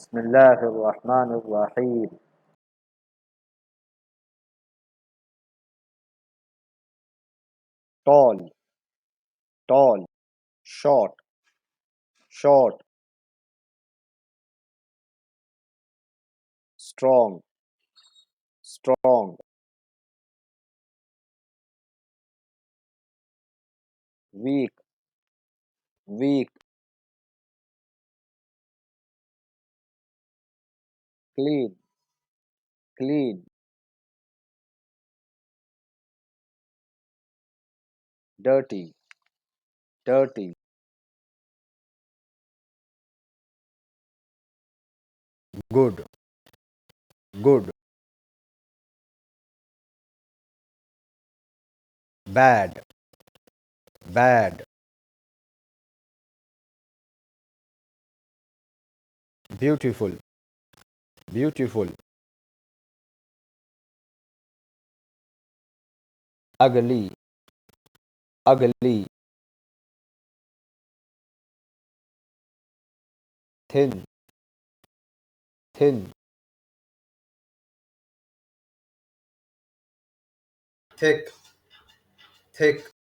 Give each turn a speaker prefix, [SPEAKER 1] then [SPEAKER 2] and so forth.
[SPEAKER 1] بسم الله الرحمن الرحيم. Tall, tall, short, short, strong, strong, weak, weak, clean, clean, dirty, dirty,
[SPEAKER 2] good, good, bad, bad, beautiful, beautiful, ugly, ugly, thin, thin,
[SPEAKER 3] thick, thick,